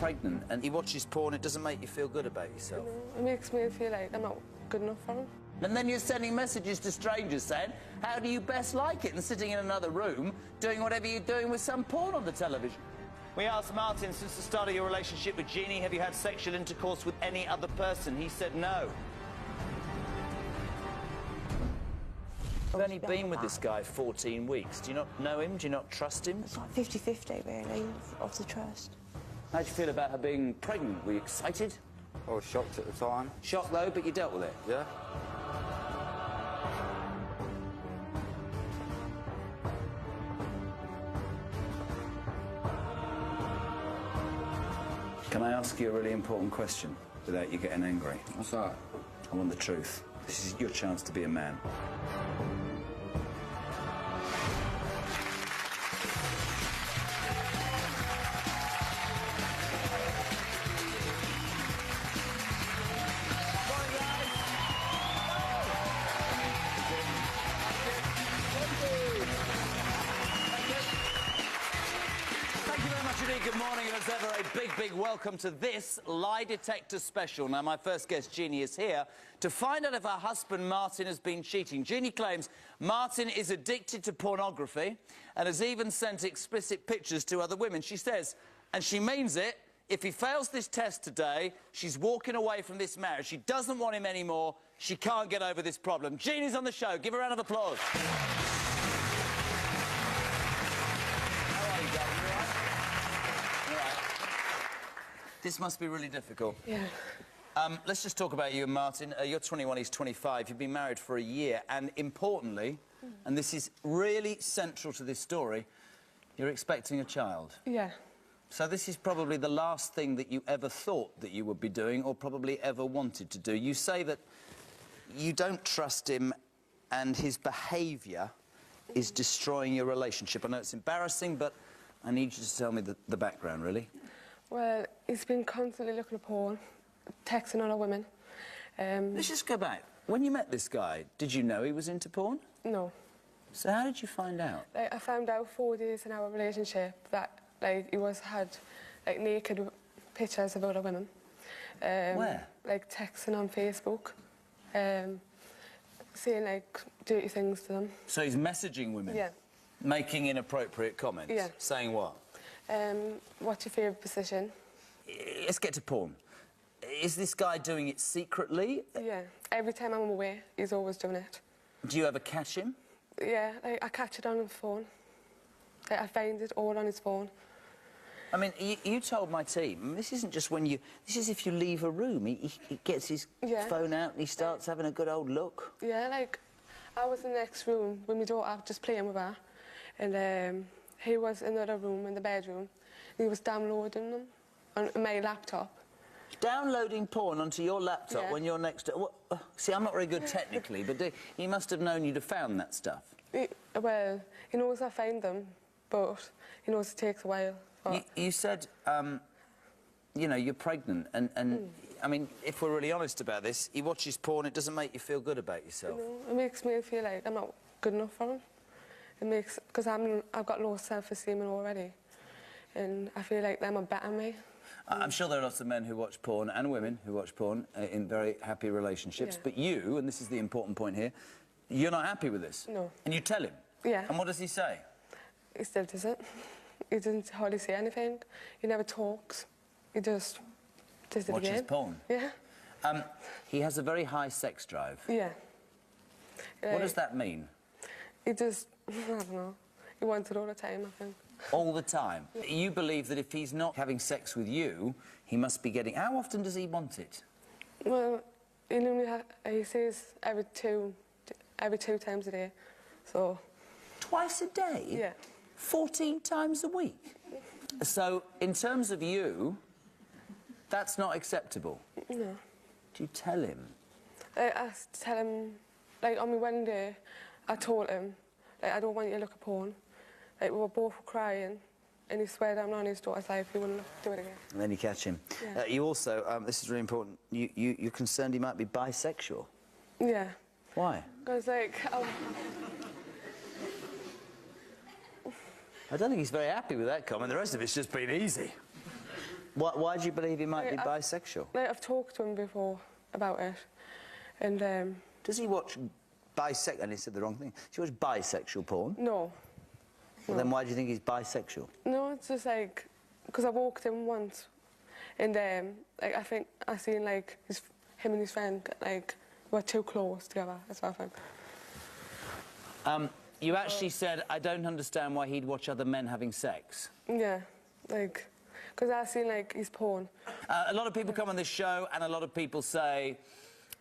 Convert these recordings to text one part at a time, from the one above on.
pregnant and he watches porn, it doesn't make you feel good about yourself? It makes me feel like I'm not good enough for him. And then you're sending messages to strangers saying, how do you best like it? And sitting in another room, doing whatever you're doing with some porn on the television. We asked Martin, since the start of your relationship with Jeannie, have you had sexual intercourse with any other person? He said no. You've only been with this guy 14 weeks. Do you not know him? Do you not trust him? It's like 50-50, really, of the trust. How'd you feel about her being pregnant? Were you excited? I was shocked at the time. Shocked, though, but you dealt with it? Yeah. Can I ask you a really important question without you getting angry? What's that? I want the truth. This is your chance to be a man. Good morning, and as ever, a big welcome to this lie detector special. Now, my first guest, Jeannie, is here to find out if her husband, Martin, has been cheating. Jeannie claims Martin is addicted to pornography and has even sent explicit pictures to other women. She says, and she means it, if he fails this test today, she's walking away from this marriage. She doesn't want him anymore. She can't get over this problem. Jeannie's on the show. Give her a round of applause. This must be really difficult. Yeah. Let's just talk about you and Martin. You're 21, he's 25. You've been married for a year. And importantly, and this is really central to this story, you're expecting a child. Yeah. So this is probably the last thing that you ever thought that you would be doing or probably ever wanted to do. You say that you don't trust him and his behaviour is destroying your relationship. I know it's embarrassing, but I need you to tell me the background, really. Well, he's been constantly looking at porn, texting other women. Let's just go back. When you met this guy, did you know he was into porn? No. So how did you find out? Like, I found out 4 days in our relationship that like he had like naked pictures of other women. Where? Like texting on Facebook, saying like dirty things to them. So he's messaging women? Yeah. Making inappropriate comments? Yeah. Saying what? What's your favourite position? Let's get to porn. Is this guy doing it secretly? Yeah. Every time I'm away, he's always doing it. Do you ever catch him? Yeah, like, I catch it on his phone. Like, I find it all on his phone. I mean, you told my team, this isn't just when you... This is if you leave a room. He gets his phone out and he starts having a good old look. Yeah, like, I was in the next room with my daughter, just playing with her. And he was in the other room, in the bedroom. He was downloading them on my laptop. Downloading porn onto your laptop when you're next to... Well, see, I'm not very good technically, but he must have known you'd have found that stuff. Well, he knows I find them, but he knows it takes a while. You said, you know, you're pregnant, and I mean, if we're really honest about this, he watches porn, it doesn't make you feel good about yourself. No, it makes me feel like I'm not good enough for him. It makes... Because I've got low self-esteem already, and I feel like them are better than me. I'm sure there are lots of men who watch porn, and women who watch porn, in very happy relationships, but you, and this is the important point here, you're not happy with this? No. And you tell him? Yeah. And what does he say? He still doesn't. He doesn't hardly say anything. He never talks. He just does it again. Watches porn? Yeah. He has a very high sex drive. Yeah. What does that mean? He just... I don't know. He wants it all the time, I think. All the time? Yeah. You believe that if he's not having sex with you, he must be getting... How often does he want it? Well, he normally he says every two times a day, so... Twice a day? Yeah. 14 times a week? So, in terms of you, that's not acceptable? No. Do you tell him? I tell him... Like, on my wedding day, I told him, like, I don't want you to look at porn. Like, we were both crying, and he swore down on his daughter's life he wouldn't do it again. And then you catch him. Yeah. You also, this is really important, you're concerned he might be bisexual? Yeah. Why? Because, like... I don't think he's very happy with that comment. The rest of it's just been easy. Why do you believe he might be I've- bisexual? Like, I've talked to him before about it, and Does he watch bisexual... And he said the wrong thing. Does he watch bisexual porn? no. Well, then why do you think he's bisexual? No, it's just like, because I walked in once, and like, I think I seen like him and his friend like were too close together. That's what I think. You actually said, I don't understand why he'd watch other men having sex. Yeah, like, because I seen like his porn. A lot of people come on this show and a lot of people say,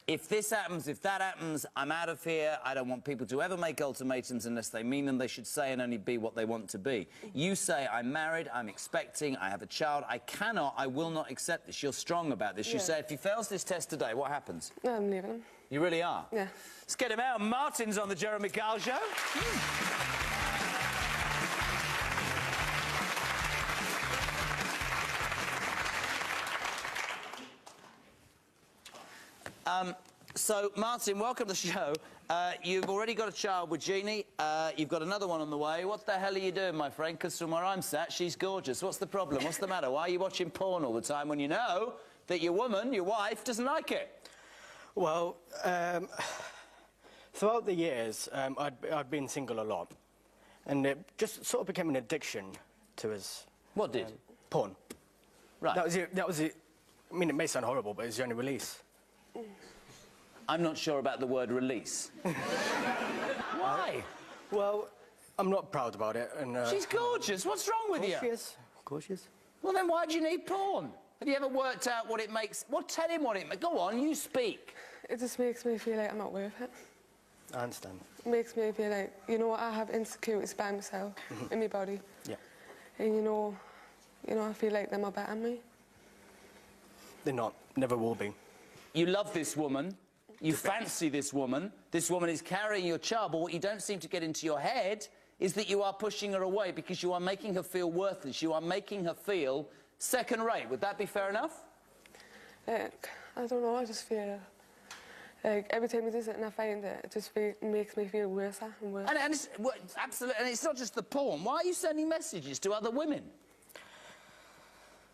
if this happens, if that happens, I'm out of here. I don't want people to ever make ultimatums unless they mean them. They should say and only be what they want to be. You say, I'm married, I'm expecting, I have a child. I will not accept this. You're strong about this. You Yeah. say, if he fails this test today, what happens? No, I'm leaving him. You really are? Yeah. Let's get him out. Martin's on the Jeremy Kyle Show. So, Martin, welcome to the show. You've already got a child with Jeannie. You've got another one on the way. What the hell are you doing, my friend? Because from where I'm sat, she's gorgeous. What's the problem? What's the matter? Why are you watching porn all the time when you know that your woman, your wife, doesn't like it? Well, throughout the years, I'd been single a lot, and it just sort of became an addiction to us. What did? Porn. Right. That was it. I mean, it may sound horrible, but it's the only release. I'm not sure about the word release. Why? Well, I'm not proud about it, and... She's gorgeous. What's wrong with you? Of course she is. Of course she is. Well, then why do you need porn? Have you ever worked out what it makes? Well, tell him what it makes. Go on, you speak. It just makes me feel like I'm not worth it. I understand. It makes me feel like, you know, I have insecurities by myself in my body. Yeah. And you know, I feel like they're more better than me. They're not. Never will be. You love this woman. You fancy this woman. This woman is carrying your child, but what you don't seem to get into your head is that you are pushing her away because you are making her feel worthless. You are making her feel second rate. Would that be fair enough? Like, I don't know, I just feel... Like, every time I do something I find it just makes me feel worse and worse. And it's, well, absolutely, and it's not just the porn. Why are you sending messages to other women?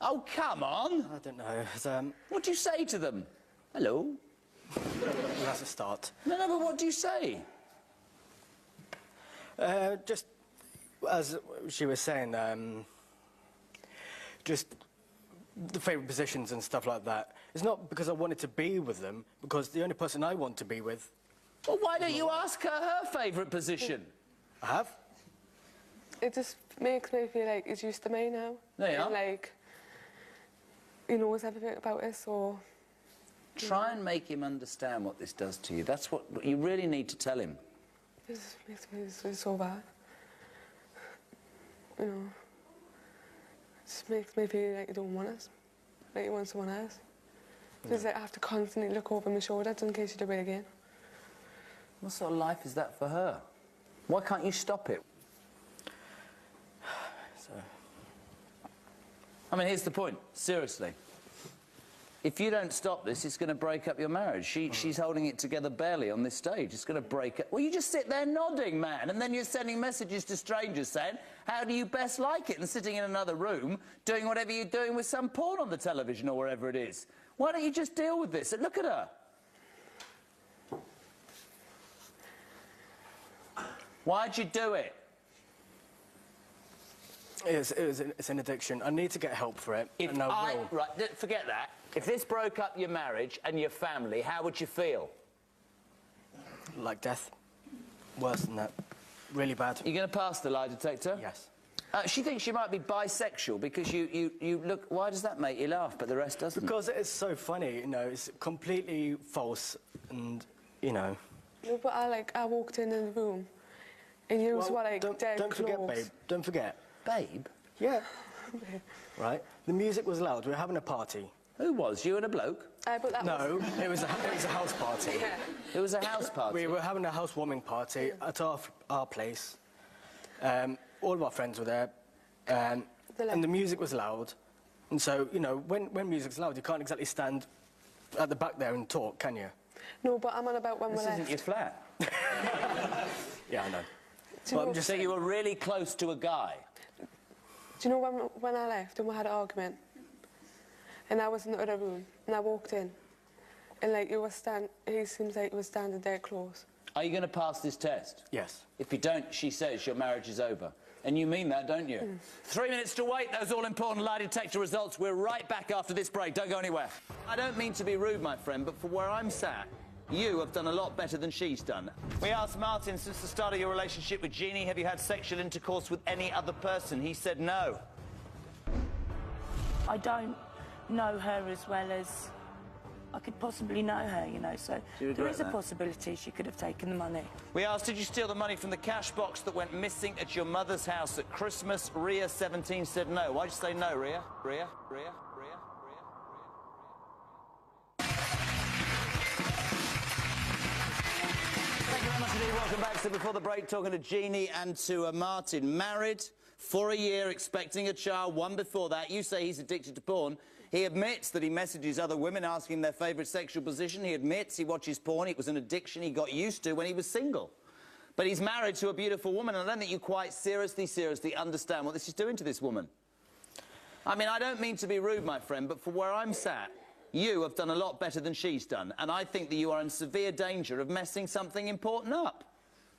Oh, come on. I don't know. It's, What do you say to them? Hello? that's a start. No, but what do you say? Just as she was saying, just the favourite positions and stuff like that. It's not because I wanted to be with them, because the only person I want to be with... Well, why don't you ask her favourite position? I have. It just makes me feel like he's used to me now. There you are. And, like, he knows everything about it, so... Try and make him understand what this does to you. That's what you really need to tell him. It just makes me so bad. You know, it just makes me feel like you don't want us, like you want someone else. Because like, I have to constantly look over my shoulder just in case you do it again. What sort of life is that for her? Why can't you stop it? So, I mean, here's the point. Seriously. If you don't stop this, it's going to break up your marriage. She's holding it together barely on this stage. It's going to break up. Well, you just sit there nodding, man, and then you're sending messages to strangers saying, how do you best like it? And sitting in another room, doing whatever you're doing with some porn on the television or wherever it is. Why don't you just deal with this? And look at her. Why'd you do it? it's an addiction. I need to get help for it, and I will. Right, forget that. If this broke up your marriage and your family, how would you feel? Like death. Worse than that. Really bad. You going to pass the lie detector? Yes. She thinks she might be bisexual because you look... Why does that make you laugh, but the rest doesn't? Because it is so funny, you know, it's completely false, and, you know... No, but I walked in the room, and you were like don't dead forget, close. babe. Don't forget. Babe? Yeah. Right? The music was loud. We were having a party. Who was? You and a bloke? But that No, it was a house party. Yeah. It was a house party? We were having a housewarming party at our place. All of our friends were there, and the music was loud. And so, you know, when music's loud, you can't exactly stand at the back there and talk, can you? No, but I'm on about when we This left. isn't your flat. Yeah, I know. Do you know, just So you were really close to a guy? do you know when I left and we had an argument? And I was in the other room, and I walked in, and like he seems like he was standing there close. Are you going to pass this test? Yes. If you don't, she says your marriage is over. And you mean that, don't you? 3 minutes to wait. Those all-important lie detector results. We're right back after this break. Don't go anywhere. I don't mean to be rude, my friend, but for where I'm sat, you have done a lot better than she's done. We asked Martin, since the start of your relationship with Jeannie, have you had sexual intercourse with any other person? He said no. I don't know her as well as I could possibly know her, you know, so there is a possibility she could have taken the money. We asked, did you steal the money from the cash box that went missing at your mother's house at Christmas? Ria, 17, said no. Why'd you say no, Ria? Ria? Thank you very much indeed. Welcome back. So before the break, talking to Jeannie and to Martin. Married for a year, expecting a child, one before that. You say he's addicted to porn. He admits that he messages other women asking their favourite sexual position. He admits he watches porn. It was an addiction he got used to when he was single. But he's married to a beautiful woman, and I don't think you quite seriously understand what this is doing to this woman. I mean, I don't mean to be rude, my friend, but for where I'm sat, you have done a lot better than she's done, and I think that you are in severe danger of messing something important up.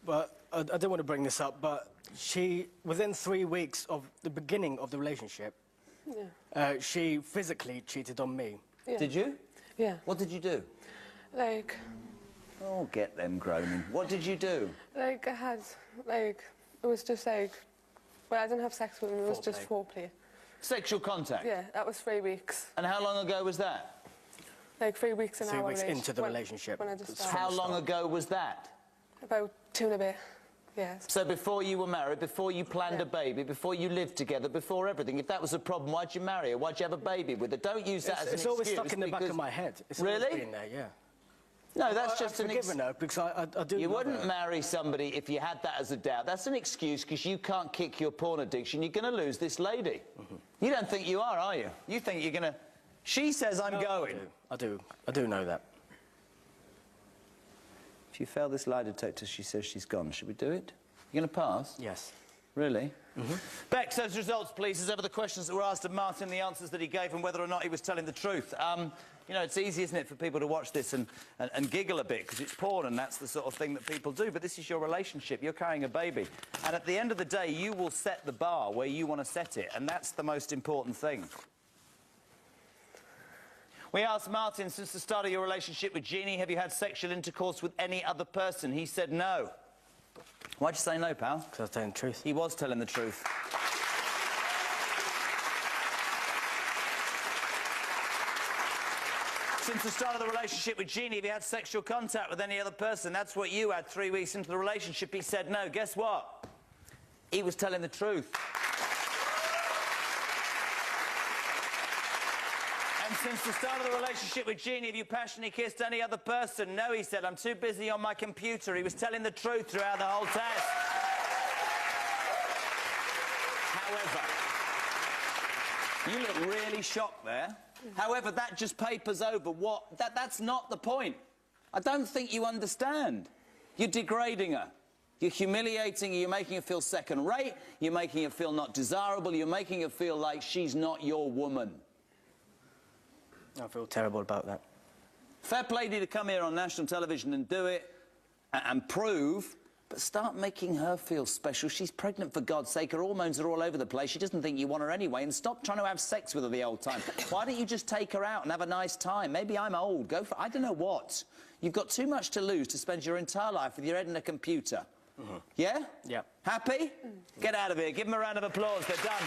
But I don't want to bring this up, but she, within 3 weeks of the beginning of the relationship, she physically cheated on me. Yeah. Did you? Yeah. What did you do? Like... Oh, get them groaning. What did you do? Like, I had, like, it was just like... Well, I didn't have sex with him, it was just foreplay. Sexual contact? Yeah, that was 3 weeks. And how long ago was that? Like 3 weeks in our 3 weeks relationship. into the relationship. When I just started. How long ago was that? About 2 and a bit, yes. So before you were married, before you planned a baby, before you lived together, before everything, if that was a problem, why'd you marry her? Why'd you have a baby with her? Don't use that as an excuse. It's always stuck in the back of my head. It's really? always been there, yeah. No, that's just an excuse. Because I do. You wouldn't marry somebody if you had that as a doubt. That's an excuse because you can't kick your porn addiction. You're going to lose this lady. You don't think you are you? You think you're going to... She says I'm going. I do know that. If you fail this lie detector, she says she's gone. Should we do it? You going to pass? Yes. Really? Bex, those results, please. As ever, the questions that were asked of Martin, the answers that he gave, and whether or not he was telling the truth. You know, it's easy, isn't it, for people to watch this and giggle a bit, because it's porn and that's the sort of thing that people do. But this is your relationship. You're carrying a baby. And at the end of the day, you will set the bar where you want to set it, and that's the most important thing. We asked Martin, since the start of your relationship with Jeannie, have you had sexual intercourse with any other person? He said no. Why'd you say no, pal? Because I was telling the truth. He was telling the truth. Since the start of the relationship with Jeannie, have you had sexual contact with any other person? That's what you had 3 weeks into the relationship. He said no. Guess what? He was telling the truth. And since the start of the relationship with Jeannie, have you passionately kissed any other person? No, he said. I'm too busy on my computer. He was telling the truth throughout the whole test. However, you look really shocked there. However, that just papers over what... That's not the point. I don't think you understand. You're degrading her. You're humiliating her. You're making her feel second-rate. You're making her feel not desirable. You're making her feel like she's not your woman. I feel terrible about that. Fair play to you to come here on national television and do it and prove, but start making her feel special. She's pregnant, for God's sake. Her hormones are all over the place. She doesn't think you want her anyway, and stop trying to have sex with her the old time. Why don't you just take her out and have a nice time? Maybe I'm old. Go for... I don't know what. You've got too much to lose to spend your entire life with your head in a computer. Yeah? Yeah. Happy? Get out of here. Give them a round of applause. They're done.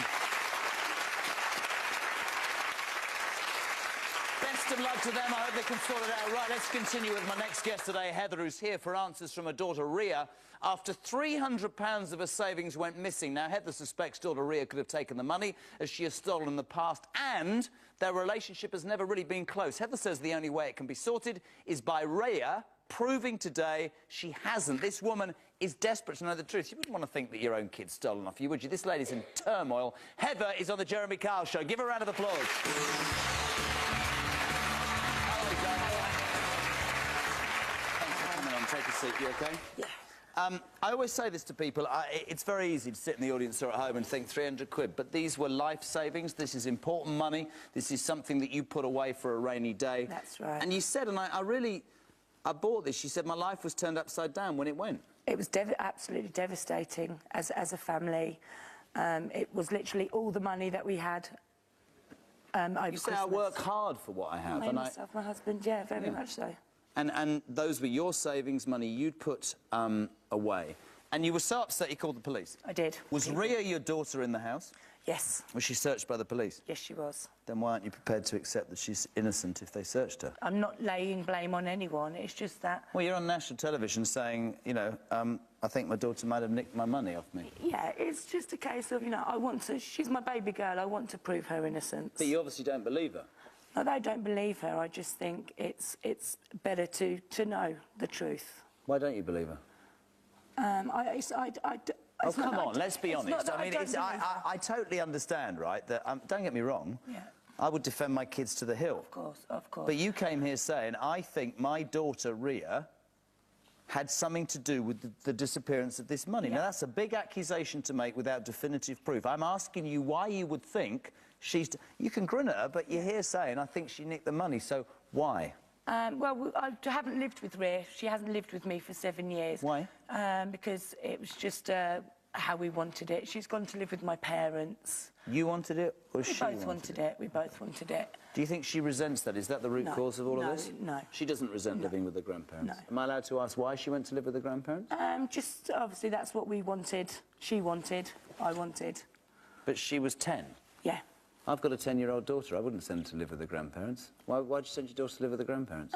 Best of luck to them. I hope they can sort it out. Right, let's continue with my next guest today, Heather, who's here for answers from her daughter, Ria, after £300 of her savings went missing. Now, Heather suspects daughter Ria could have taken the money, as she has stolen in the past, and their relationship has never really been close. Heather says the only way it can be sorted is by Ria proving today she hasn't. This woman is desperate to know the truth. You wouldn't want to think that your own kid's stolen off you, would you? This lady's in turmoil. Heather is on the Jeremy Kyle Show. Give her a round of applause. Thanks for coming on. Take a seat. You OK? Yeah. I always say this to people. It's very easy to sit in the audience or at home and think 300 quid, but these were life savings. This is important money. This is something that you put away for a rainy day. That's right. And you said, and I bought this, you said my life was turned upside down when it went. It was absolutely devastating as a family. It was literally all the money that we had over You say Christmas. I work hard for what I have. Me, myself, my husband, yeah, very much so. And those were your savings money you'd put away. And you were so upset you called the police. I did. Was Ria, your daughter, in the house? Yes. Was she searched by the police? Yes, she was. Then why aren't you prepared to accept that she's innocent if they searched her? I'm not laying blame on anyone. It's just that... Well, you're on national television saying, you know, I think my daughter might have nicked my money off me. Yeah, it's just a case of, you know, I want to... She's my baby girl. I want to prove her innocence. But you obviously don't believe her. No, I don't believe her. I just think it's better to know the truth. Why don't you believe her? Oh, come on, let's be honest. I mean, I totally understand, right, that, don't get me wrong, yeah. I would defend my kids to the hill. Of course, of course. But you came here saying, I think my daughter, Ria, had something to do with the disappearance of this money. Yeah. Now, that's a big accusation to make without definitive proof. I'm asking you why you would think she's... You can grin at her, but you're here saying, I think she nicked the money, so why? Well, I haven't lived with Ria. She hasn't lived with me for 7 years. Why? Because it was just how we wanted it. She's gone to live with my parents. You wanted it, or she We both wanted it. We both wanted it. Do you think she resents that? Is that the root cause of all of this? No. She doesn't resent living with her grandparents? No. Am I allowed to ask why she went to live with her grandparents? Just, obviously, that's what we wanted. She wanted. I wanted. But she was 10? Yeah. I've got a 10-year-old daughter. I wouldn't send her to live with her grandparents. Why'd you send your daughter to live with her grandparents?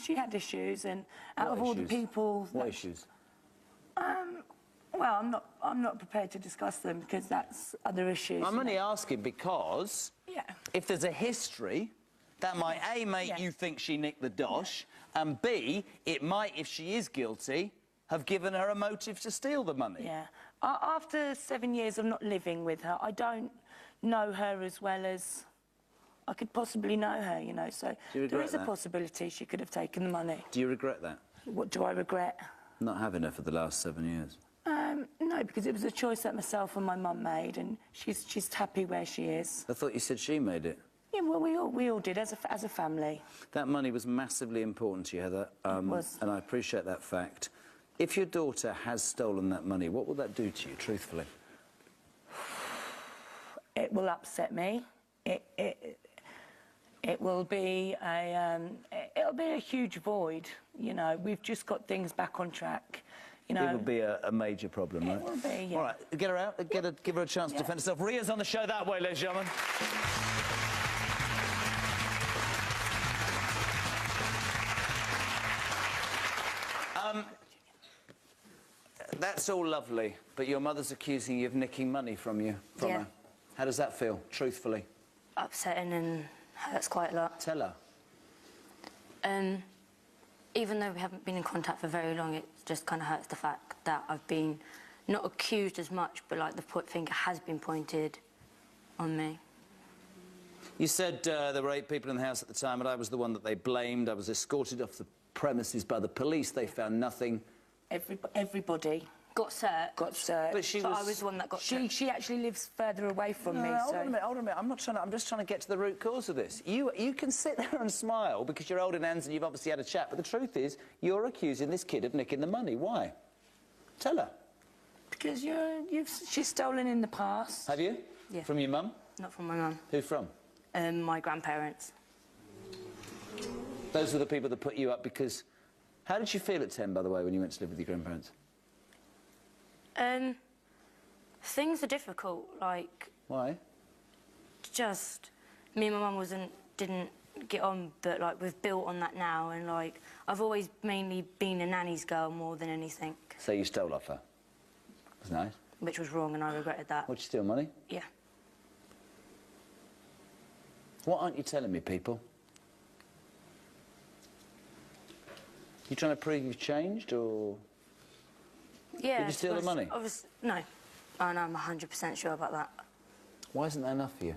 She had issues, and out of all the people... What issues? Well, I'm not prepared to discuss them because that's other issues. I'm only asking because if there's a history, that might A, make you think she nicked the dosh, and B, it might, if she is guilty, have given her a motive to steal the money. Yeah. After 7 years of not living with her, I don't know her as well as I could possibly know her, you know, so there is a possibility she could have taken the money. Do you regret that? What do I regret? Not having her for the last 7 years. No, because it was a choice that myself and my mum made, and she's happy where she is. I thought you said she made it. Yeah, well, we all did as a family. That money was massively important to you, Heather. It was. And I appreciate that fact. If your daughter has stolen that money, what will that do to you, truthfully? It will upset me. It will be it'll be a huge void. You know, we've just got things back on track. You know, it would be a major problem, right? It will be, yeah. All right, get her out. Give her a chance to defend herself. Ria's on the show that way, ladies and gentlemen. That's all lovely, but your mother's accusing you of nicking money from her. How does that feel, truthfully? Upsetting and hurts quite a lot. Tell her. Even though we haven't been in contact for very long, it just kind of hurts the fact that I've been not accused as much, but like the finger has been pointed on me. You said there were 8 people in the house at the time, but I was the one that they blamed. I was escorted off the premises by the police. They found nothing. Everybody got searched. Got searched. But I was the one that got searched. She actually lives further away from me. Hold on a minute. I'm just trying to get to the root cause of this. You can sit there and smile because you're holding hands and you've obviously had a chat, but the truth is you're accusing this kid of nicking the money. Why? Tell her. Because she's stolen in the past. Have you? Yeah. From your mum? Not from my mum. Who from? My grandparents. Those were the people that put you up because... How did you feel at 10, by the way, when you went to live with your grandparents? Things are difficult, like... Why? Just... Me and my mum didn't get on, but, like, we've built on that now, and, like, I've always mainly been a nanny's girl more than anything. So you stole off her? That's nice. Which was wrong, and I regretted that. What'd you steal, money? Yeah. What aren't you telling me, people? You trying to prove you've changed, or...? Yeah. Did you steal the money? No. Oh, no, I'm 100% sure about that. Why isn't that enough for you?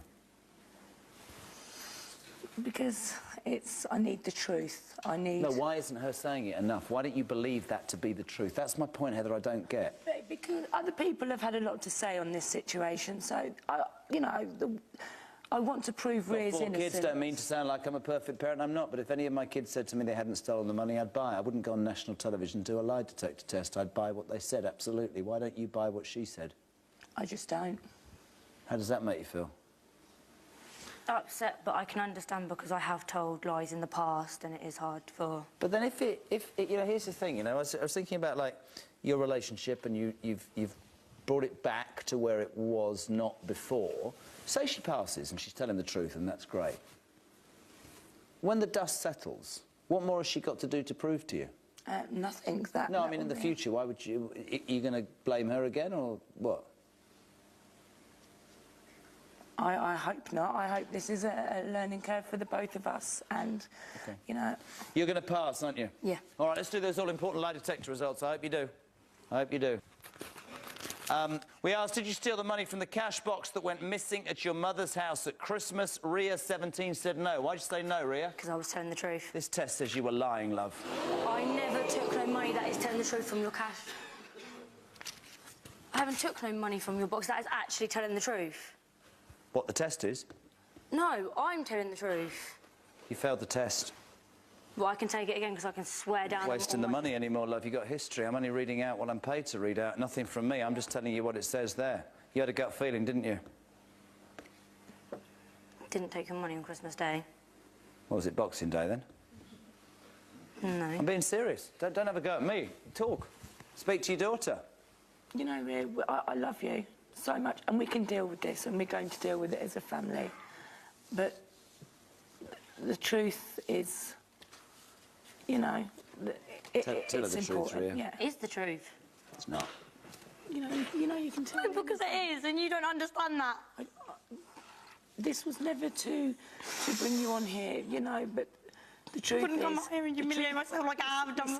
Because I need the truth. I need... No, why isn't her saying it enough? Why don't you believe that to be the truth? That's my point, Heather, I don't get. Because other people have had a lot to say on this situation, so, you know, I want to prove Rhea's innocent. Kids don't mean to sound like I'm a perfect parent, I'm not, but if any of my kids said to me they hadn't stolen the money, I'd buy it. I wouldn't go on national television and do a lie detector test. I'd buy what they said, absolutely. Why don't you buy what she said? I just don't. How does that make you feel? Upset, but I can understand because I have told lies in the past and it is hard for... But then if you know, here's the thing, you know, I was thinking about, like, your relationship and you've brought it back to where it was not before. Say she passes and she's telling the truth and that's great. When the dust settles, what more has she got to do to prove to you? Nothing. No, I mean, in the future, why would you... Are you going to blame her again or what? I hope not. I hope this is a learning curve for the both of us and, you know... You're going to pass, aren't you? Yeah. All right, let's do those all-important lie detector results. I hope you do. I hope you do. We asked, did you steal the money from the cash box that went missing at your mother's house at Christmas? Rhea, 17, said no. Why'd you say no, Rhea? Because I was telling the truth. This test says you were lying, love. I never took no money. That is telling the truth from your cash. I haven't took no money from your box. That is actually telling the truth. What the test is? No, I'm telling the truth. You failed the test. Well, I can take it again because I can swear down... Wasting the money anymore, love. You got history. I'm only reading out what I'm paid to read out. Nothing from me. I'm just telling you what it says there. You had a gut feeling, didn't you? Didn't take your money on Christmas Day. What was it, Boxing Day, then? No. I'm being serious. Don't have a go at me. Talk. Speak to your daughter. You know, Rhea, I love you so much, and we can deal with this, and we're going to deal with it as a family. But the truth is, you know, it's important. Truth, Rhea. Yeah. It's the truth. It's not. You know, you can tell. No, because it is, and you don't understand that. This was never to bring you on here, you know, but the truth is... I couldn't come here and humiliate myself like I have done.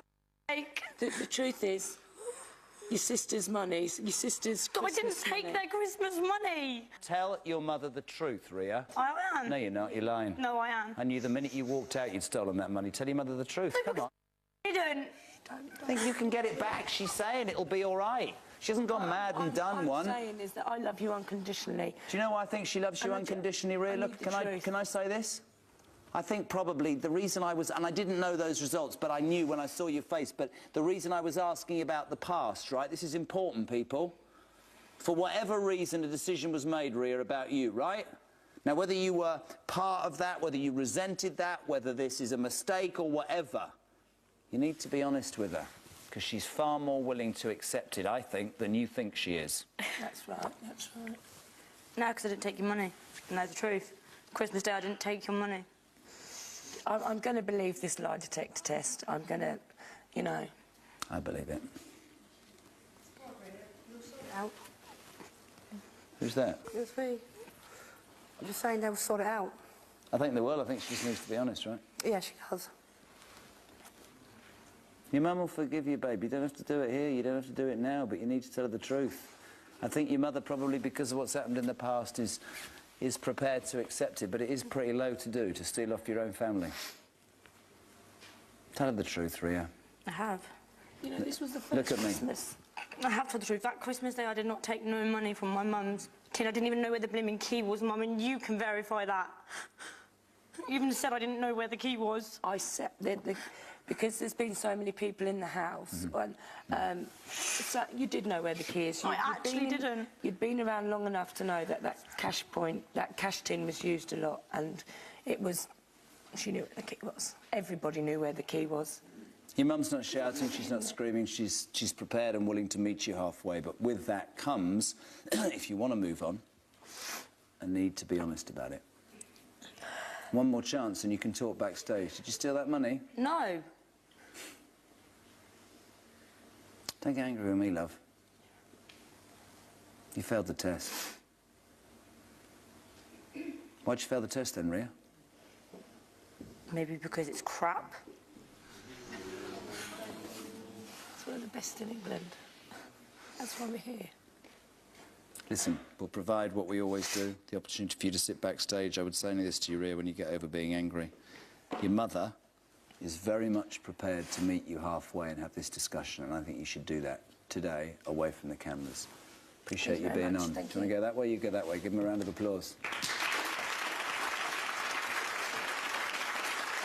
The truth is, your sister's money, your sister's I didn't take their Christmas money. Tell your mother the truth, Rhea. I am. No, you're not. You're lying. No, I am. I knew the minute you walked out you'd stolen that money. Tell your mother the truth. Come on. I didn't. I think you can get it back. She's saying it'll be all right. She hasn't gone mad and done one. What I'm saying is that I love you unconditionally. Do you know why I think she loves you unconditionally, Rhea? Look, can I say this? I think probably the reason I was, and I didn't know those results, but I knew when I saw your face, but the reason I was asking about the past, right? This is important, people. For whatever reason, a decision was made, Rhea, about you, right? Now, whether you were part of that, whether you resented that, whether this is a mistake or whatever, you need to be honest with her, because she's far more willing to accept it, I think, than you think she is. That's right, that's right. No, because I didn't take your money. And that's the truth. Christmas Day, I didn't take your money. I'm going to believe this lie detector test. I'm going to, you know... I believe it. Out. Who's that? It's me. I'm just saying they'll sort it out. I think they will. I think she just needs to be honest, right? Yeah, she does. Your mum will forgive you, babe. You don't have to do it here. You don't have to do it now, but you need to tell her the truth. I think your mother probably, because of what's happened in the past, is prepared to accept it, but it is pretty low to do, to steal off your own family. Tell her the truth, Rhea. I have. You know, this was the first Christmas. I have told the truth. That Christmas Day, I did not take no money from my mum's tin. I didn't even know where the blimmin' key was, Mum, and you can verify that. You even said I didn't know where the key was. I said because there's been so many people in the house, and so you did know where the key is. I actually didn't. You'd been around long enough to know that that cash tin was used a lot, and it was. She knew where the key was. Everybody knew where the key was. Your mum's not shouting, she's not screaming, she's prepared and willing to meet you halfway, but with that comes, if you want to move on, a need to be honest about it. One more chance and you can talk backstage. Did you steal that money? No. Don't get angry with me, love. You failed the test. Why'd you fail the test then, Rhea? Maybe because it's crap. It's one of the best in England. That's why we're here. Listen, we'll provide what we always do, the opportunity for you to sit backstage. I would say only this to you, Rhea, when you get over being angry. Your mother is very much prepared to meet you halfway and have this discussion, and I think you should do that today, away from the cameras. Appreciate you being on. Do you want to go that way? You go that way. Give them a round of applause.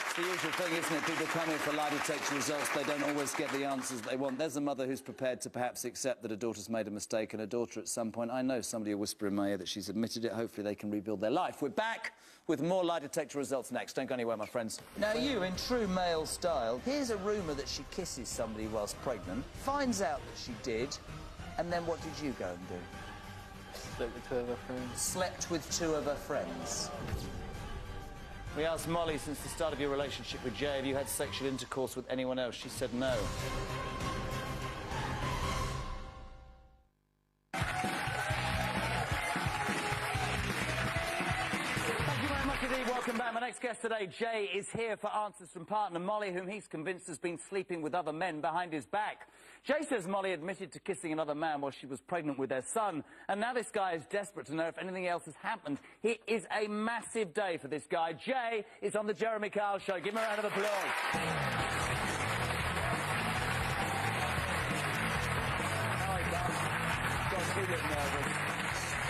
It's the usual thing, isn't it? People come here for lie detector results. They don't always get the answers they want. There's a mother who's prepared to perhaps accept that her daughter's made a mistake, and her daughter at some point, I know somebody will whisper in my ear that she's admitted it. Hopefully they can rebuild their life. We're back with more lie detector results next. Don't go anywhere, my friends. Now, you, in true male style, here's a rumour that she kisses somebody whilst pregnant, finds out that she did, and then what did you go and do? Slept with 2 of her friends. Slept with 2 of her friends. We asked Molly, since the start of your relationship with Jay, have you had sexual intercourse with anyone else? She said no. Welcome back. My next guest today, Jay, is here for answers from partner Molly, whom he's convinced has been sleeping with other men behind his back. Jay says Molly admitted to kissing another man while she was pregnant with their son, and now this guy is desperate to know if anything else has happened. It is a massive day for this guy. Jay is on the Jeremy Kyle Show. Give him a round of applause. Gosh, you look nervous.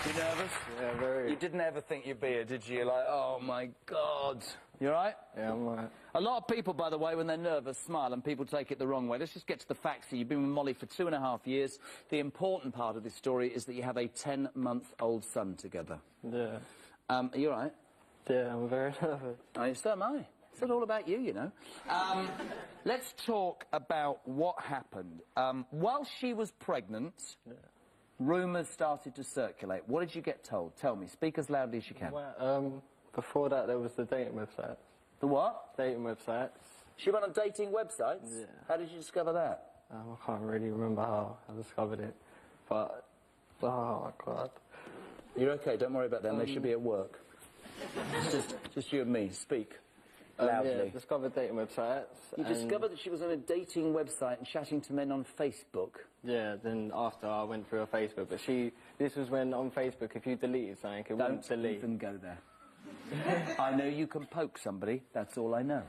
You nervous? Yeah, very. You didn't ever think you'd be here, did you? You're like, oh, my God. You all right? Yeah, I'm all right. A lot of people, by the way, when they're nervous, smile, and people take it the wrong way. Let's just get to the facts here. You've been with Molly for 2.5 years. The important part of this story is that you have a 10-month-old son together. Yeah. Are you all right? Yeah, I'm very nervous. Oh, so am I. It's not all about you, you know. Let's talk about what happened. While she was pregnant... Yeah. Rumours started to circulate. What did you get told? Tell me. Speak as loudly as you can. Well, before that, there was the dating websites. The what? Dating websites. She went on dating websites? Yeah. How did you discover that? I can't really remember how I discovered it. But, oh, my God. You're OK. Don't worry about them. They should be at work. It's just you and me. Speak. Loudly. Yeah, discovered dating websites. You discovered that she was on a dating website and chatting to men on Facebook? Yeah, then after I went through her Facebook, but this was when on Facebook, if you deleted something, it wouldn't delete. Don't even go there. I know you can poke somebody, that's all I know.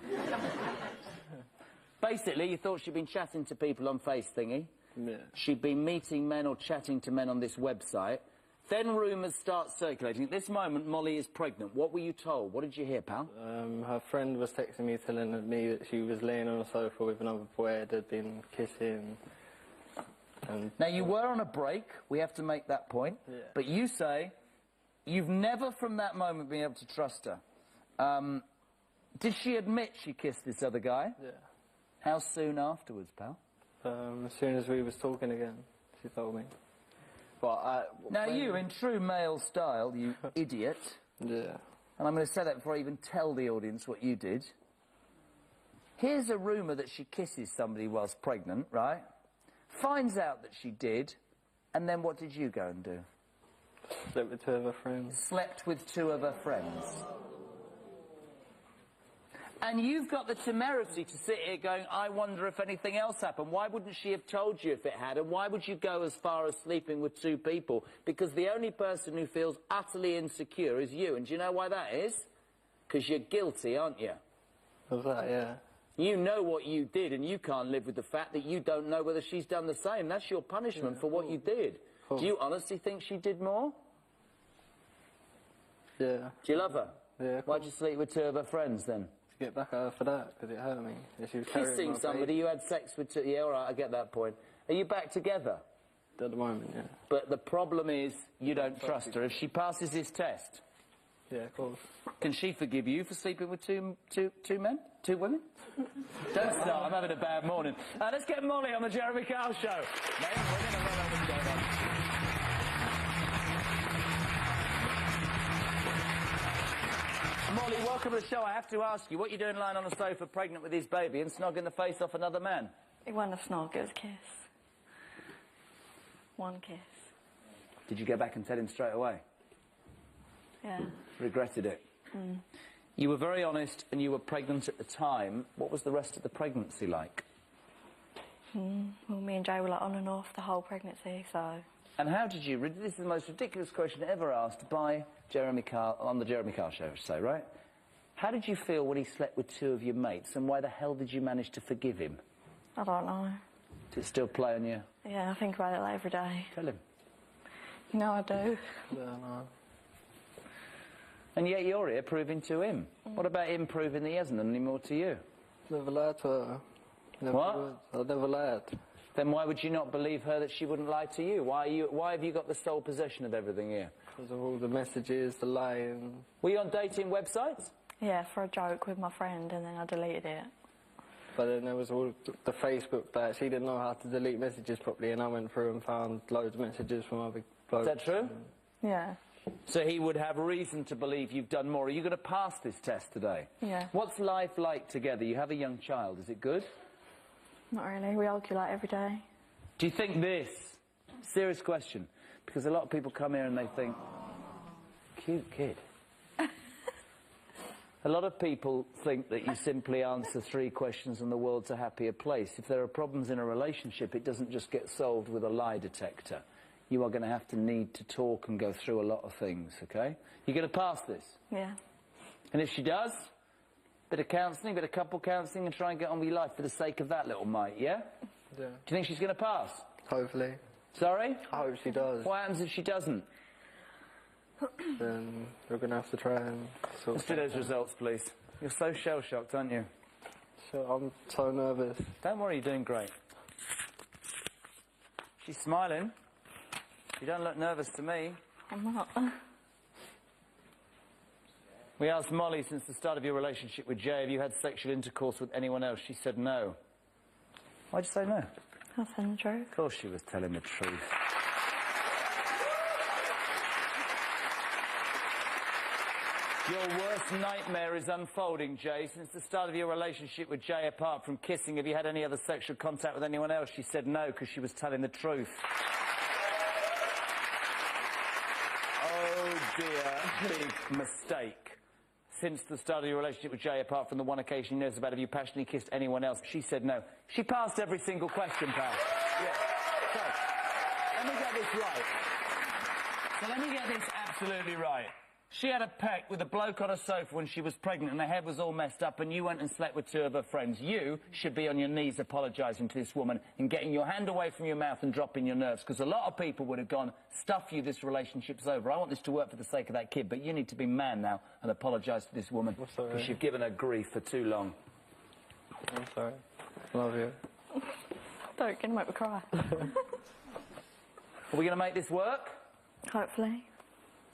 Basically, you thought she'd been chatting to people on Face thingy. Yeah. She'd been meeting men or chatting to men on this website. Then rumours start circulating. At this moment, Molly is pregnant. What were you told? What did you hear, pal? Her friend was texting me, telling me that she was laying on a sofa with another boy that had been kissing. And now, you were on a break. We have to make that point. Yeah. But you say you've never, from that moment, been able to trust her. Did she admit she kissed this other guy? Yeah. How soon afterwards, pal? As soon as we was talking again, she told me. But now, you, in true male style, you idiot. Yeah. And I'm going to say that before I even tell the audience what you did. Here's a rumour that she kisses somebody whilst pregnant, right? Finds out that she did, and then what did you go and do? Slept with 2 of her friends. Slept with 2 of her friends. And you've got the temerity to sit here going, I wonder if anything else happened. Why wouldn't she have told you if it had? And why would you go as far as sleeping with 2 people? Because the only person who feels utterly insecure is you. And do you know why that is? Because you're guilty, aren't you? Was that, yeah. You know what you did, and you can't live with the fact that you don't know whether she's done the same. That's your punishment for what you did. Do you honestly think she did more? Yeah. Do you love her? Yeah. Why'd you sleep with 2 of her friends, then? To get back at her for that, because it hurt me. She was Kissing somebody, you had sex with 2... Yeah, all right, I get that point. Are you back together? At the moment, yeah. But the problem is, you don't trust her. If she passes this test... Yeah, of course. Can she forgive you for sleeping with two men? 2 women? Don't start, I'm having a bad morning. Let's get Molly on the Jeremy Kyle Show. Men, women, and what's going on. Molly, welcome to the show. I have to ask you, what are you doing lying on a sofa pregnant with his baby and snogging the face off another man? It wasn't a snog, it was a kiss. One kiss. Did you go back and tell him straight away? Yeah. Regretted it? Mm. You were very honest and you were pregnant at the time. What was the rest of the pregnancy like? Well, me and Jay were like on and off the whole pregnancy, so... And how did you... This is the most ridiculous question ever asked by Jeremy Kyle, on the Jeremy Kyle Show, say, right? How did you feel when he slept with 2 of your mates, and why the hell did you manage to forgive him? I don't know. Does it still play on you? Yeah, I think about it like every day. Tell him. No, I do. Yeah, no. And yet you're here proving to him. What about him proving that he hasn't done any more to you? Never lied to her. Never What? would. I never lied. Then why would you not believe her that she wouldn't lie to you? Why have you got the sole possession of everything here? Because of all the messages, the lying. Were you on dating websites? Yeah, for a joke with my friend, and then I deleted it. But then there was all the Facebook that she didn't know how to delete messages properly, and I went through and found loads of messages from other blokes. Is that true? Yeah. So he would have reason to believe you've done more. Are you going to pass this test today? Yeah. What's life like together? You have a young child. Is it good? Not really. We argue like every day. Do you think this? Serious question. Because a lot of people come here and they think, cute kid. A lot of people think that you simply answer 3 questions and the world's a happier place. If there are problems in a relationship, it doesn't just get solved with a lie detector. You are going to have to need to talk and go through a lot of things, OK? You're going to pass this? Yeah. And if she does, bit of counselling, bit of couple counselling, and try and get on with your life for the sake of that little mite, yeah? Yeah. Do you think she's going to pass? Hopefully. Sorry? I hope she does. What happens if she doesn't? Then we're going to have to try and sort Let's do those results, please. You're so shell-shocked, aren't you? So I'm so nervous. Don't worry, you're doing great. She's smiling. You don't look nervous to me. I'm not. We asked Molly, since the start of your relationship with Jay, have you had sexual intercourse with anyone else? She said no. Why'd you say no? I'll tell the truth. Of course she was telling the truth. Your worst nightmare is unfolding, Jay. Since the start of your relationship with Jay, apart from kissing, have you had any other sexual contact with anyone else? She said no, because she was telling the truth. Oh dear, big mistake. Since the start of your relationship with Jay, apart from the one occasion he knows about, have you passionately kissed anyone else? She said no. She passed every single question, pal. Yeah. So, let me get this right. So let me get this absolutely right. She had a peck with a bloke on a sofa when she was pregnant and her head was all messed up, and you went and slept with 2 of her friends. You should be on your knees apologising to this woman and getting your hand away from your mouth and dropping your nerves, because a lot of people would have gone, stuff you, this relationship's over. I want this to work for the sake of that kid, but you need to be man now and apologise to this woman, because you've given her grief for too long. I'm sorry. Love you. Don't make me cry. Are we going to make this work? Hopefully.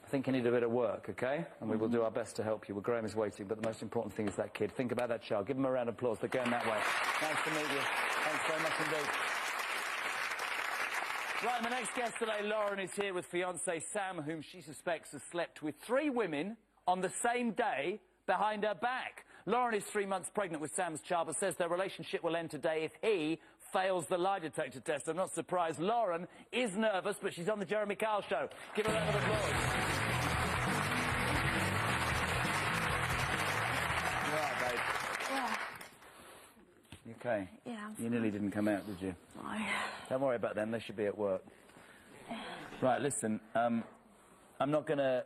I think you need a bit of work, OK? And we will do our best to help you. Well, Graham is waiting, but the most important thing is that kid. Think about that child. Give them a round of applause. They're going that way. Nice to meet you. Thanks very much indeed. Right, the next guest today, Lauren, is here with fiancé Sam, whom she suspects has slept with 3 women on the same day behind her back. Lauren is 3 months pregnant with Sam's child, but says their relationship will end today if he fails the lie detector test. I'm not surprised. Lauren is nervous, but she's on the Jeremy Kyle show. Give her a round of applause. You all right, babe? Yeah. You okay? Yeah. You nearly didn't come out, did you? No. Don't worry about them. They should be at work. Right, listen. I'm not gonna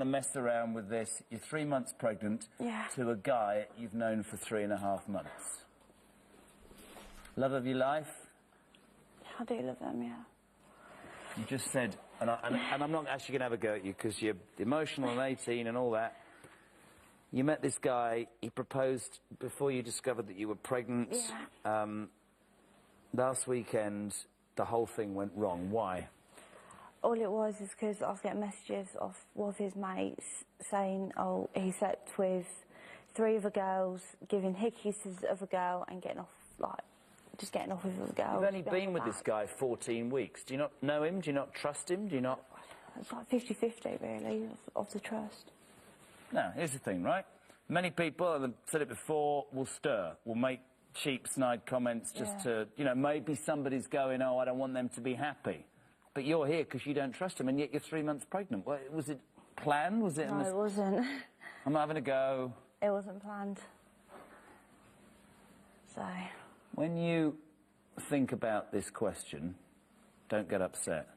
mess around with this. You're 3 months pregnant to a guy you've known for 3.5 months. Love of your life? I do love them, yeah. You just said, and I'm not actually going to have a go at you because you're emotional and 18 and all that. You met this guy, he proposed before you discovered that you were pregnant. Yeah. Last weekend, the whole thing went wrong. Why? All it was is because I was getting messages off one of his mates saying, oh, he slept with 3 other girls, giving hickeys to the other girl and getting off, like, just getting off with the other girls. You've only been with this guy 14 weeks. Do you not know him? Do you not trust him? Do you not... It's like 50-50, really, of the trust. Now, here's the thing, right? Many people, and I've said it before, will stir, will make cheap, snide comments just to, you know, maybe somebody's going, oh, I don't want them to be happy. But you're here because you don't trust him, and yet you're 3 months pregnant. Was it planned? Was it... No, it wasn't. I'm not having a go. It wasn't planned. So... When you think about this question, don't get upset.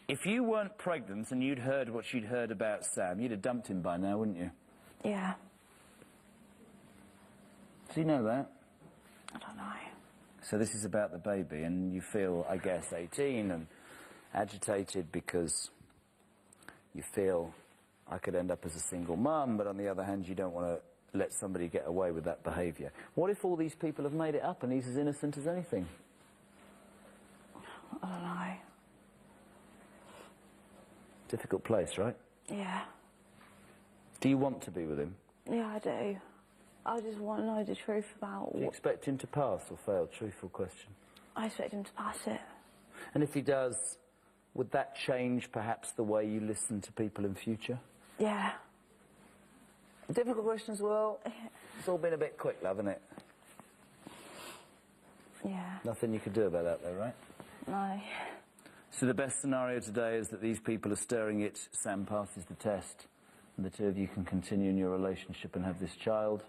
If you weren't pregnant and you'd heard what you'd heard about Sam, you'd have dumped him by now, wouldn't you? Yeah. Does he know that? I don't know. So this is about the baby, and you feel, I guess, 18 and agitated because you feel I could end up as a single mum, but on the other hand, you don't want to let somebody get away with that behaviour. What if all these people have made it up and he's as innocent as anything? I don't know. Difficult place, right? Yeah. Do you want to be with him? Yeah, I do. I just want to know the truth about Do you what... expect him to pass or fail? Truthful question. I expect him to pass it. And if he does, would that change perhaps the way you listen to people in future? Yeah. Difficult question as well. It's all been a bit quick, love, hasn't it? Yeah. Nothing you could do about that, though, right? No. So the best scenario today is that these people are stirring it, Sam passes the test, and the two of you can continue in your relationship and have this child.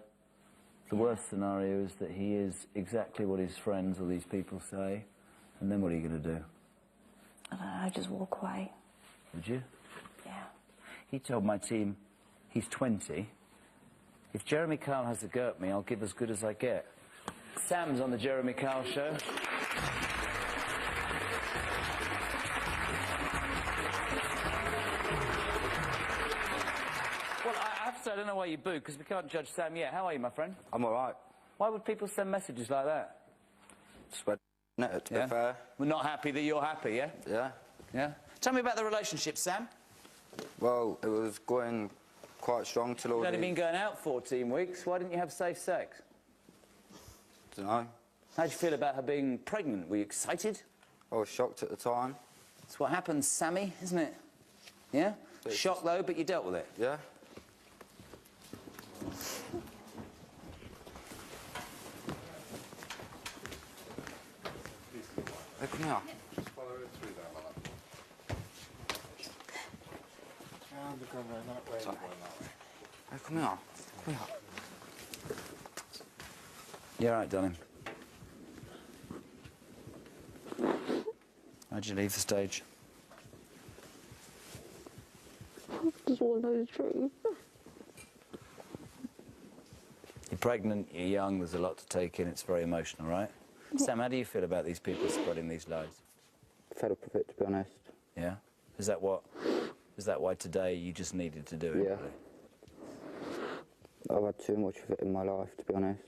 The worst scenario is that he is exactly what his friends or these people say, and then what are you going to do? I don't know, just walk away. Would you? Yeah. He told my team he's 20. If Jeremy Kyle has a go at me, I'll give as good as I get. Sam's on the Jeremy Kyle Show. Well, I have to say, I don't know why you boo, because we can't judge Sam yet. How are you, my friend? I'm alright. Why would people send messages like that? Spread it, to be fair. We're not happy that you're happy, yeah? Yeah. Yeah? Tell me about the relationship, Sam. Well, it was going quite strong till all You've only the... been going out 14 weeks. Why didn't you have safe sex? Dunno. How'd you feel about her being pregnant? Were you excited? I was shocked at the time. That's what happens, Sammy, isn't it? Yeah? Shocked, though, but you dealt with it. Yeah. Hey, come here. Just follow it through there, my love. And they're going that way, and going that way. Hey, come here. Come here. You all right, darling? How'd you leave the stage? Just want to know the truth. You're pregnant, you're young, there's a lot to take in, it's very emotional, right? Sam, how do you feel about these people spreading these lies? Fed up with it, to be honest. Yeah? Is that why today you just needed to do it? Yeah. I've had too much of it in my life, to be honest.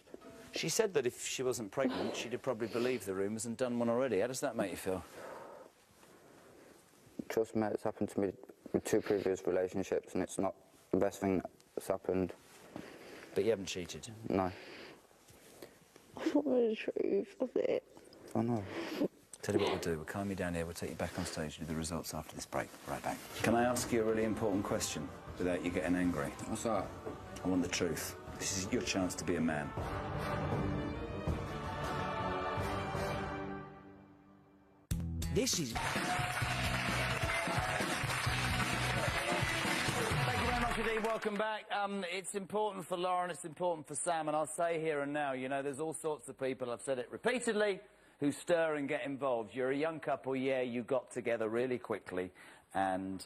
She said that if she wasn't pregnant, she'd have probably believed the rumours and done one already. How does that make you feel? Trust me, it's happened to me with 2 previous relationships, and it's not the best thing that's happened. But you haven't cheated? No. I want to know the truth of it. I know. Tell you what we'll do, we'll calm you down here, we'll take you back on stage and do the results after this break. Right back. Can I ask you a really important question without you getting angry? What's that? I want the truth. This is your chance to be a man. This is... Thank you very much indeed. Welcome back. It's important for Lauren, it's important for Sam, and I'll say here and now, you know, there's all sorts of people, I've said it repeatedly, who stir and get involved. You're a young couple, yeah, you got together really quickly, and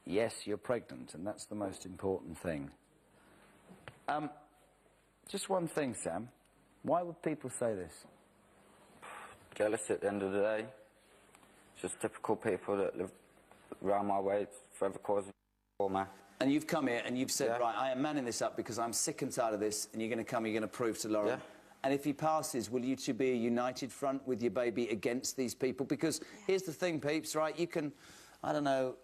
yes, you're pregnant, and that's the most important thing. Just one thing, Sam. Why would people say this? Jealous at the end of the day. It's just typical people that live around my way, it's forever causing trauma. And you've come here and you've said, right, I am manning this up because I'm sick and tired of this, and you're going to come, you're going to prove to Lauren. Yeah. And if he passes, will you two be a united front with your baby against these people? Because here's the thing, peeps, right? You can, I don't know,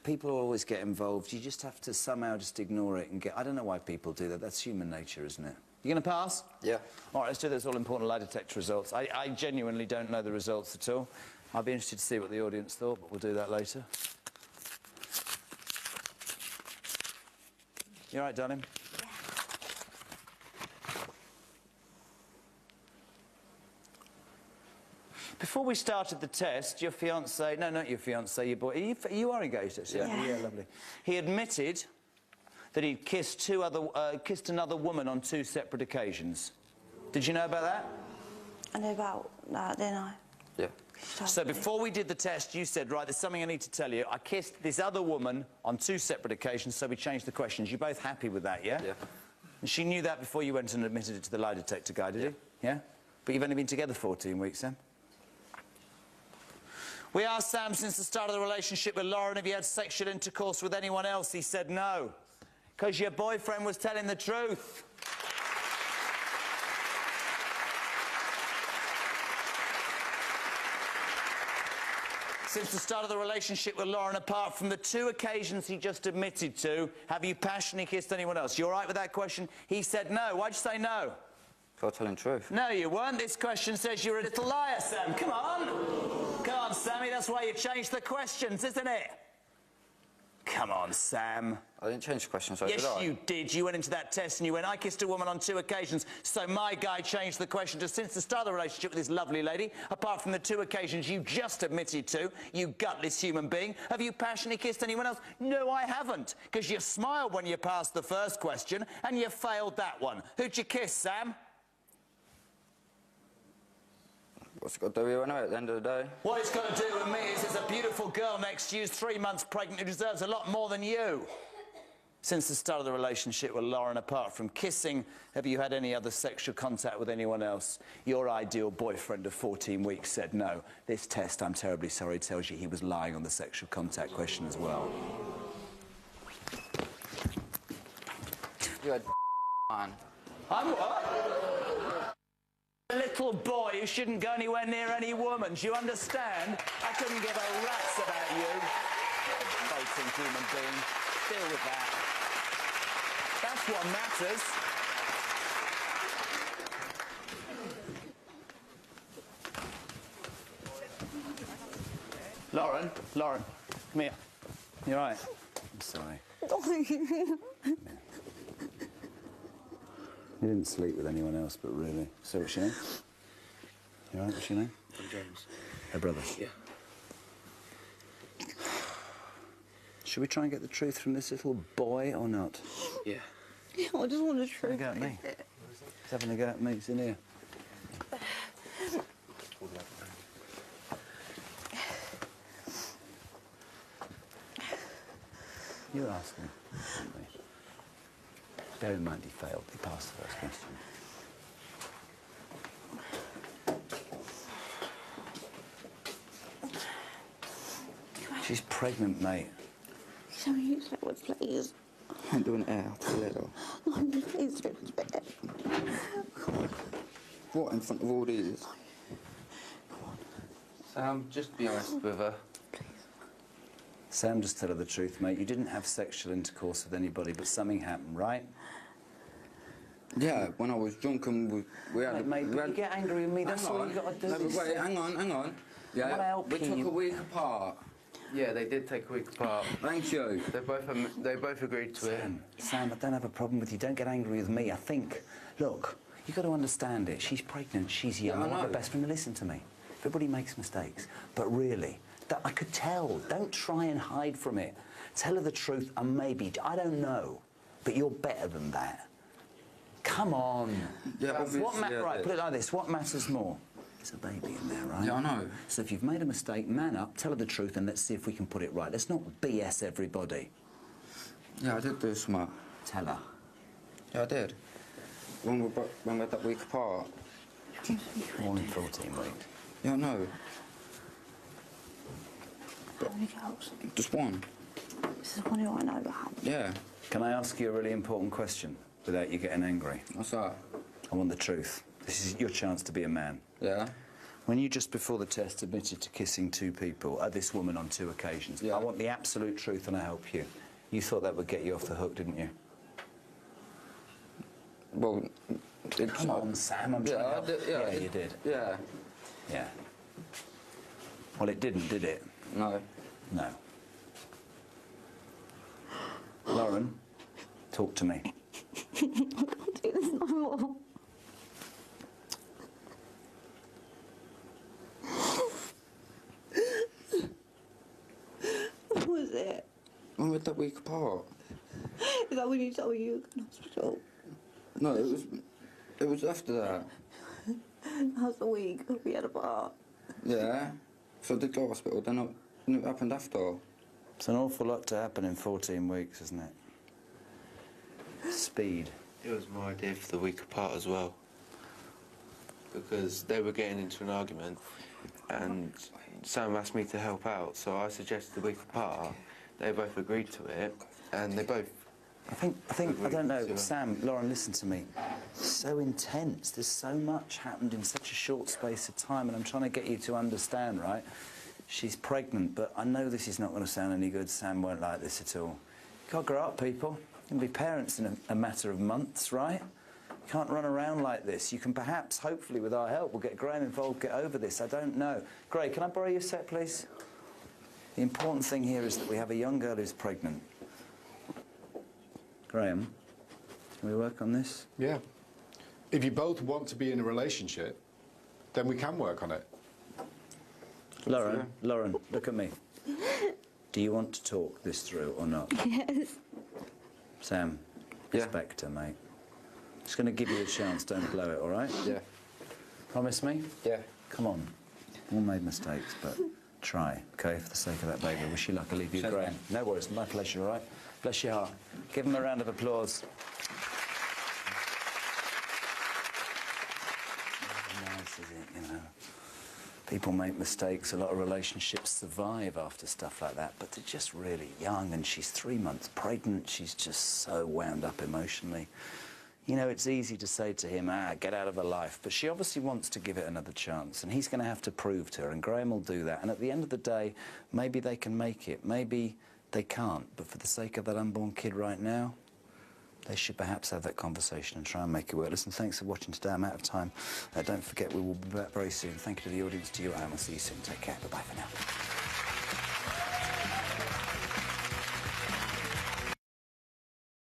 people always get involved. You just have to somehow just ignore it and get... I don't know why people do that. That's human nature, isn't it? You going to pass? Yeah. All right, let's do those all-important lie detector results. I genuinely don't know the results at all. I'd be interested to see what the audience thought, but we'll do that later. You all right, darling? Yeah. Before we started the test, your fiancé... No, not your fiancé, your boy... You are engaged, actually. Yeah. Yeah, lovely. He admitted that he'd kissed kissed another woman on 2 separate occasions. Did you know about that? I knew about that, didn't I? Yeah. So before we did the test, you said, right, there's something I need to tell you. I kissed this other woman on 2 separate occasions, so we changed the questions. You're both happy with that, yeah? Yeah. And she knew that before you went and admitted it to the lie detector guy, did he? Yeah? But you've only been together 14 weeks, Sam? We asked Sam since the start of the relationship with Lauren if he had sexual intercourse with anyone else. He said no. Because your boyfriend was telling the truth. Since the start of the relationship with Lauren, apart from the 2 occasions he just admitted to, have you passionately kissed anyone else? You all right with that question? He said no. Why'd you say no? For telling the truth. No, you weren't. This question says you're a little liar, Sam. Come on. Come on, Sammy. That's why you changed the questions, isn't it? Come on, Sam. I didn't change the question, so yes, did I? you did. You went into that test and you went, I kissed a woman on 2 occasions, so my guy changed the question to since the start of the relationship with this lovely lady, apart from the 2 occasions you just admitted to, you gutless human being, have you passionately kissed anyone else? No, I haven't, because you smiled when you passed the first question and you failed that one. Who'd you kiss, Sam? What's it got to do with you anyway at the end of the day? What it's got to do with me is there's a beautiful girl next to you who's 3 months pregnant who deserves a lot more than you. Since the start of the relationship with Lauren, apart from kissing, have you had any other sexual contact with anyone else? Your ideal boyfriend of 14 weeks said no. This test, I'm terribly sorry, tells you he was lying on the sexual contact question as well. You're a man. I'm what? A little boy who shouldn't go anywhere near any woman. Do you understand? I couldn't give a rat's about you. Voting human being. Deal with that. That's what matters. Lauren, come here. You all right? I'm sorry. You didn't sleep with anyone else, but really. So what's your name? You all right? What's your name? I'm James. Her brother? Yeah. Should we try and get the truth from this little boy or not? Yeah. Yeah, I just want the truth. Have a go at me. He's having a go at me. It's in here. You're asking, aren't we? Bear in mind he failed. He passed the first question. She's pregnant, mate. So you say what, please? I'm doing air to the little. No, please don't do it. What, in front of all these? Sam, just be honest with her. Sam, just tell her the truth, mate. You didn't have sexual intercourse with anybody, but something happened, right? Yeah, when I was drunk and we had... Mate, but you get angry with me, that's all you got to do. No, wait, hang on. Yeah, we took a week apart. Yeah, they did take a week apart. Thank you. They both agreed to it. Sam, I don't have a problem with you. Don't get angry with me. I think, look, you've got to understand it. She's pregnant, she's young. Yeah, I I want know. her best friend to listen to me. Everybody makes mistakes. But really, that I could tell. Don't try and hide from it. Tell her the truth and maybe, I don't know, but you're better than that. Come on. Yeah, obviously, right, put it like this. What matters more? There's a baby in there, right? Yeah, I know. So if you've made a mistake, man up, tell her the truth, and let's see if we can put it right. Let's not BS everybody. Yeah, I did do smart. Tell her. Yeah, I did. When we had that week apart. More than 14 weeks. Yeah, I know. How many girls? Just one. This is one who I know about. Yeah. Can I ask you a really important question without you getting angry? What's that? I want the truth. This is your chance to be a man. Yeah. When you just before the test admitted to kissing 2 people, this woman on 2 occasions, yeah. I want the absolute truth and I help you. You thought that would get you off the hook, didn't you? Well, come on, Sam, I'm trying to help. Yeah, you did. Yeah. Yeah. Well, it didn't, did it? No. No. Lauren, talk to me. I can't do this no more. What was it? When we had that week apart. Is that when you told me you were in hospital? No, it was after that. How's the week we had apart? Yeah. So I did go to hospital, then it happened after. It's an awful lot to happen in 14 weeks, isn't it? Speed. It was my idea for the week apart as well, because they were getting into an argument and Sam asked me to help out, so I suggested the week apart. They both agreed to it, and they both... I don't know, Sam, Lauren, listen to me. It's so intense. There's so much happened in such a short space of time, and I'm trying to get you to understand, right? She's pregnant, but I know this is not going to sound any good. Sam won't like this at all. You can't grow up, people. You can be parents in a matter of months, right? You can't run around like this. You can perhaps, hopefully, with our help, we'll get Graham involved, get over this. I don't know. Gray, can I borrow your set, please? The important thing here is that we have a young girl who's pregnant. Graham, can we work on this? Yeah. If you both want to be in a relationship, then we can work on it. Lauren, look at me. Do you want to talk this through or not? Yes. Sam, respect her, mate. Just going to give you a chance, don't blow it, all right? Yeah. Promise me? Yeah. Come on. All made mistakes, but try, OK, for the sake of that baby. Wish you luck. I'll leave you, Graham. No worries, my pleasure, all right? Bless your heart. Give him a round of applause. Nice, is it, you know? People make mistakes. A lot of relationships survive after stuff like that, but they're just really young, and she's 3 months pregnant. She's just so wound up emotionally. You know, it's easy to say to him, get out of her life, but she obviously wants to give it another chance, and he's going to have to prove to her, and Graham will do that. And at the end of the day, maybe they can make it, maybe they can't, but for the sake of that unborn kid right now, they should perhaps have that conversation and try and make it work. Listen, thanks for watching today. I'm out of time. Don't forget, we will be back very soon. Thank you to the audience, to you at home. I'll see you soon. Take care. Bye-bye for now.